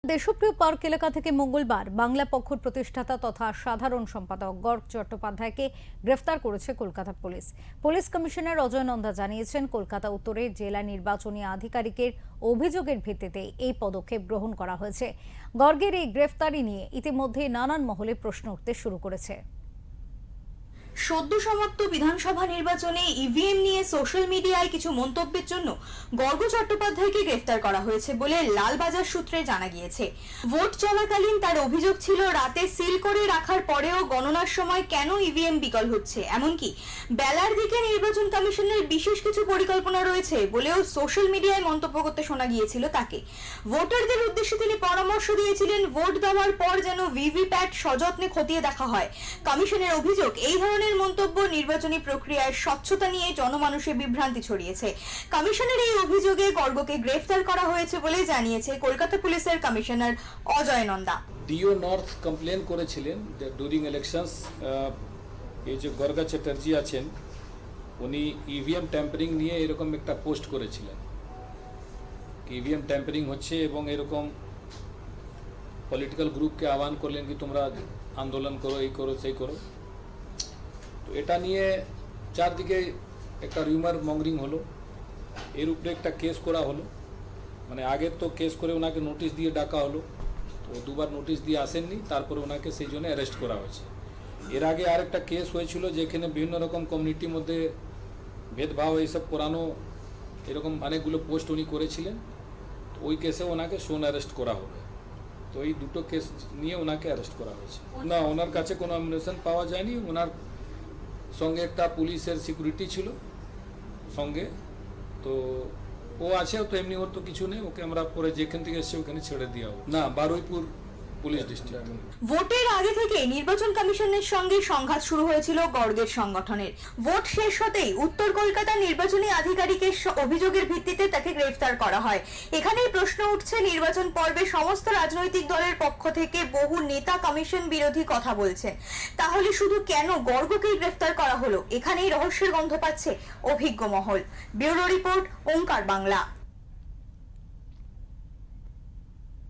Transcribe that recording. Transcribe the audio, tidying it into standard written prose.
দেশপ্রিয় park এলাকা থেকে মঙ্গলবার বাংলা পক্ষর প্রতিষ্ঠাতা তথা সাধারণ সম্পাদক গর্গ চট্টোপাধ্যায়কে গ্রেফতার করেছে Kolkata police. Police commissioner Ajay Nanda জানিয়েছেন, কলকাতা উত্তরে জেলা নির্বাচনী আধিকারিকের অভিযোগের ভিত্তিতে এই পদক্ষেপ গ্রহণ করা হয়েছে। গর্গের এই গ্রেফতারি নিয়ে ইতিমধ্যে নানান মহলে প্রশ্ন উঠতে শুরু করেছে। সদ্য সমাপ্ত বিধানসভা নির্বাচনে ইভিএম নিয়ে সোশ্যাল মিডিয়ায় কিছু মন্তব্যের জন্য গর্গ চট্টোপাধ্যায়কে গ্রেফতার করা হয়েছে বলে লালবাজার সূত্রে জানা গিয়েছে। ভোট চলাকালীন তার অভিযোগ ছিল, রাতে সিল করে রাখার পরেও গণনার সময় কেন ইভিএম বিকল হচ্ছে, এমনকি বেলার দিকে নির্বাচন কমিশনের বিশেষ কিছু পরিকল্পনা রয়েছে বলেও সোশ্যাল মিডিয়ায় মন্তব্য করতে শোনা গিয়েছিল তাকে। ভোটারদের উদ্দেশ্যে তিনি পরামর্শ দিয়েছিলেন, ভোট দেওয়ার পর যেন ভিভিপ্যাট সযত্নে খতিয়ে দেখা হয়। কমিশনের অভিযোগ, এই ধরনের মন্তব্য নির্বাচনী প্রক্রিয়ার স্বচ্ছতা নিয়ে জনমানুষে বিভ্রান্তি ছড়িয়েছে। কমিশনের এই অভিযোগে গর্গকে গ্রেফতার করা হয়েছে বলে জানিয়েছে কলকাতা পুলিশের কমিশনার অজয় নন্দা। ডিও নর্থ কমপ্লেন করেছিলেন ডিউরিং ইলেকশনস, এই যে গর্গ চ্যাটার্জি আছেন উনি ইভিএম ট্যাম্পারিং নিয়ে এরকম একটা পোস্ট করেছিলেন, ইভিএম ট্যাম্পারিং হচ্ছে এবং এরকম পলিটিক্যাল গ্রুপকে আহ্বান করলেন কি তোমরা আন্দোলন করো, এই করো সেই করো। তো এটা নিয়ে চারদিকে একটা রিউমার মঙ্গরিং হলো, এর উপরে একটা কেস করা হলো। মানে আগে তো কেস করে ওনাকে নোটিশ দিয়ে ডাকা হলো, তো দুবার নোটিশ দিয়ে আসেননি, তারপরে ওনাকে সেই জন্য অ্যারেস্ট করা হয়েছে। এর আগে আরেকটা কেস হয়েছিল যেখানে বিভিন্ন রকম কমিউনিটির মধ্যে ভেদভাব এইসব করানো, এরকম অনেকগুলো পোস্ট উনি করেছিলেন। তো ওই কেসে ওনাকে সোন অ্যারেস্ট করা হবে। তো এই দুটো কেস নিয়ে ওনাকে অ্যারেস্ট করা হয়েছে। না, ওনার কাছে কোনো অ্যামিউনিশন পাওয়া যায়নি। ওনার সঙ্গে একটা পুলিশের সিকিউরিটি ছিল সঙ্গে, তো ও আছে, তো এমনি ওর তো কিছু নেই, ওকে আমরা পরে যেখান থেকে এসছে ওখানে ছেড়ে দেওয়া হবে। না, বারুইপুর পুলিশ ডিস্ট্রিক্ট। ভোটের আগে থেকে নির্বাচন কমিশনের সঙ্গে সংঘাত শুরু হয়েছিল গর্গের সংগঠনের। ভোট শেষ হতেই উত্তর কলকাতা নির্বাচনী আধিকারিকের অভিযোগের ভিত্তিতে তাকে গ্রেফতার করা হয়। এখানেই প্রশ্ন উঠছে, নির্বাচন পর্বে সমস্ত রাজনৈতিক দলের পক্ষ থেকে বহু নেতা কমিশন বিরোধী কথা বলছেন, তাহলে শুধু কেন গর্গকেই গ্রেফতার করা হলো? এখানেই রহস্যের গন্ধ পাচ্ছে অভিজ্ঞ মহল। ব্যুরো রিপোর্ট, ওঙ্কার বাংলা।